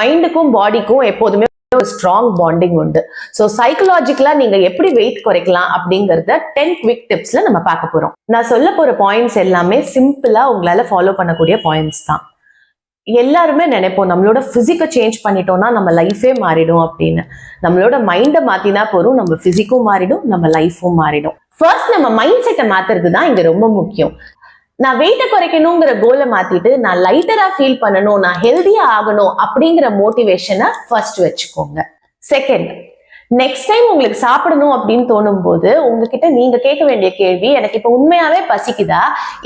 மைண்டுக்கும் பாடிக்கும் எப்போதுமே ஒரு strong bonding உண்டு. ஸோ சைக்கலாஜிக்கலா நீங்க எப்படி வெயிட் குறைக்கலாம் அப்படிங்கறத 10 குவிக் டிப்ஸ்ல நம்ம பார்க்க போறோம். நான் சொல்ல போற பாயிண்ட்ஸ் எல்லாமே சிம்பிளா உங்களால ஃபாலோ பண்ணக்கூடிய பாயிண்ட்ஸ் தான். எல்லாருமே நினைப்போம் நம்மளோட பிசிக்கை சேஞ்ச் பண்ணிட்டோம்னா நம்ம லைஃபே மாறிடும் அப்படின்னு. நம்மளோட மைண்டை மாத்தினா போறோம், நம்ம பிசிக்கும் மாறிடும், நம்ம லைஃபும் மாறிடும். ஃபர்ஸ்ட் நம்ம மைண்ட் செட்டை மாத்துறது தான் இங்க ரொம்ப முக்கியம். நான் வெயிட்டை குறைக்கணுங்கிற கோலை மாத்திட்டு நான் லைட்டரா ஃபீல் பண்ணணும், நான் ஹெல்தியா ஆகணும் அப்படிங்கிற மோட்டிவேஷனை ஃபர்ஸ்ட் வச்சுக்கோங்க. செகண்ட், நெக்ஸ்ட் டைம் உங்களுக்கு சாப்பிடணும் அப்படின்னு தோணும் போது உங்ககிட்ட நீங்க கேட்க வேண்டிய கேள்வி, எனக்கு இப்ப உண்மையாவே பசிக்குதா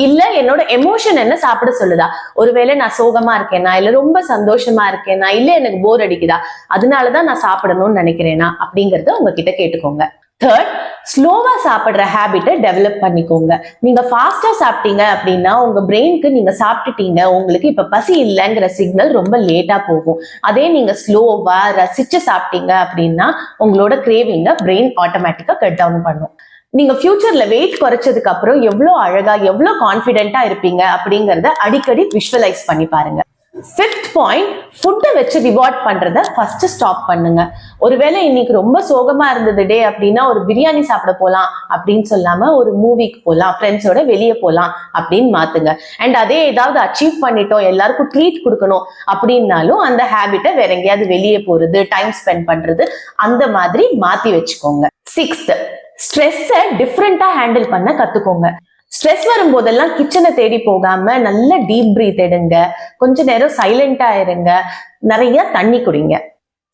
இல்ல என்னோட எமோஷன் என்ன சாப்பிட சொல்லுதா? ஒருவேளை நான் சோகமா இருக்கேனா இல்ல ரொம்ப சந்தோஷமா இருக்கேனா இல்ல எனக்கு போர் அடிக்குதா, அதனாலதான் நான் சாப்பிடணும்னு நினைக்கிறேனா அப்படிங்கறத உங்ககிட்ட கேட்டுக்கோங்க. தேர்ட், ஸ்லோவா சாப்பிடுற ஹேபிட்டை டெவலப் பண்ணிக்கோங்க. நீங்க ஃபாஸ்டா சாப்பிட்டீங்க அப்படின்னா உங்க பிரெயினுக்கு நீங்க சாப்பிட்டுட்டீங்க, உங்களுக்கு இப்ப பசி இல்லைங்கிற சிக்னல் ரொம்ப லேட்டா போகும். அதே நீங்க ஸ்லோவா ரசிச்சு சாப்பிட்டீங்க அப்படின்னா உங்களோட கிரேவிங்க பிரெயின் ஆட்டோமேட்டிக்கா கட் டவுன் பண்ணும். நீங்க ஃபியூச்சர்ல வெயிட் குறைச்சதுக்கு அப்புறம் எவ்வளவு அழகா எவ்வளவு கான்பிடென்ட்டா இருப்பீங்க அப்படிங்கறத அடிக்கடி விஷுவலைஸ் பண்ணி பாருங்க. ஃபிஃப்த் பாயிண்ட், ஃபுட்டை வச்சு ரிவார்ட் பண்றத ஃபர்ஸ்ட் ஸ்டாப் பண்ணுங்க. ஒருவேளை இன்னைக்கு ரொம்ப சோகமா இருந்தது டே அப்படின்னா ஒரு பிரியாணி சாப்பிட போலாம் அப்படின்னு சொல்லாம ஒரு மூவிக்கு போலாம், ஃப்ரெண்ட்ஸோட வெளியே போலாம் அப்படின்னு மாத்துங்க. அண்ட் அதே ஏதாவது அச்சீவ் பண்ணிட்டோம், எல்லாருக்கும் ட்ரீட் கொடுக்கணும் அப்படின்னாலும் அந்த ஹேபிட்டை வேற எங்கேயாவது வெளியே போறது, டைம் ஸ்பெண்ட் பண்றது, அந்த மாதிரி மாத்தி வச்சுக்கோங்க. சிக்ஸ்த், ஸ்ட்ரெஸ்ஸை டிஃப்ரெண்டா ஹேண்டில் பண்ண கத்துக்கோங்க. ஸ்ட்ரெஸ் வரும்போதெல்லாம் கிச்சனை தேடி போகாம நல்ல டீப் பிரீத் எடுங்க, கொஞ்ச நேரம் சைலண்டா இருங்க, நிறைய தண்ணி குடிங்க.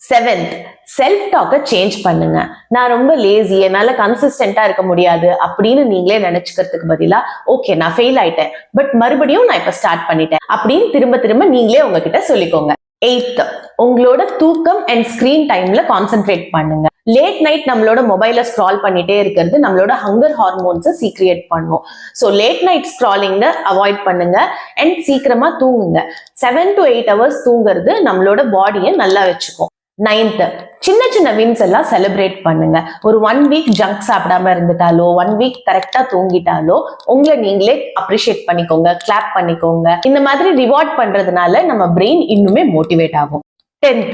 செவன்த், செல்ஃப் டாக்கை சேஞ்ச் பண்ணுங்க. நான் ரொம்ப லேசி, என்னால கன்சிஸ்டன்டா இருக்க முடியாது அப்படின்னு நீங்களே நினைச்சுக்கிறதுக்கு பதிலா, ஓகே நான் ஃபெயில் ஆயிட்டேன் பட் மறுபடியும் நான் இப்ப ஸ்டார்ட் பண்ணிட்டேன் அப்படின்னு திரும்ப திரும்ப நீங்களே உங்ககிட்ட சொல்லிக்கோங்க. எய்த், உங்களோட தூக்கம் அண்ட் ஸ்கிரீன் டைம்ல கான்சென்ட்ரேட் பண்ணுங்க. லேட் நைட் நம்மளோட மொபைல ஸ்க்ரால் பண்ணிட்டே இருக்கிறது நம்மளோட ஹங்கர் ஹார்மோன்ஸை சீக்ரியேட் பண்ணும். ஸோ லேட் நைட் ஸ்க்ராலிங்க அவாய்ட் பண்ணுங்க அண்ட் சீக்கிரமா தூங்குங்க. 7 to 8 hours தூங்குறது நம்மளோட பாடியை நல்லா வச்சுக்கும். 9th, சின்ன சின்ன வின்ஸ் எல்லாம் செலிப்ரேட் பண்ணுங்க. ஒரு 1 week ஜங்க் சாப்பிடாம இருந்துட்டாலோ 1 week கரெக்டா தூங்கிட்டாலோ உங்களை நீங்களே அப்ரிஷியேட் பண்ணிக்கோங்க, கிளாப் பண்ணிக்கோங்க. இந்த மாதிரி ரிவார்ட் பண்றதுனால நம்ம பிரெயின் இன்னுமே மோட்டிவேட் ஆகும். 10th,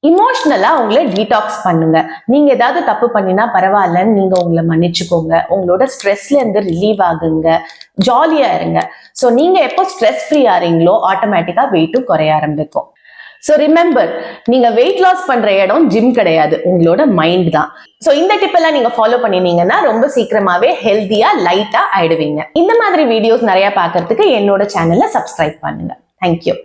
இமோஷனலா உங்களை டீடாக்ஸ் பண்ணுங்க. நீங்க ஏதாவது தப்பு பண்ணினா பரவாயில்லன்னு நீங்க உங்களை மன்னிச்சுக்கோங்க. உங்களோட ஸ்ட்ரெஸ்ல இருந்து ரிலீவ் ஆகுங்க, ஜாலியா இருங்க. ஸோ நீங்க எப்போ ஸ்ட்ரெஸ் ஃப்ரீ ஆறீங்களோ ஆட்டோமேட்டிக்கா வெயிட்டும் குறைய ஆரம்பிக்கும். ஸோ ரிமெம்பர், நீங்க வெயிட் லாஸ் பண்ற இடம் ஜிம் கிடையாது, உங்களோட மைண்ட் தான். ஸோ இந்த டிப் எல்லாம் நீங்க ஃபாலோ பண்ணினீங்கன்னா ரொம்ப சீக்கிரமாவே ஹெல்தியா லைட்டா ஆயிடுவீங்க. இந்த மாதிரி வீடியோஸ் நிறைய பார்க்கறதுக்கு என்னோட சேனல்ல சப்ஸ்கிரைப் பண்ணுங்க. தேங்க்யூ.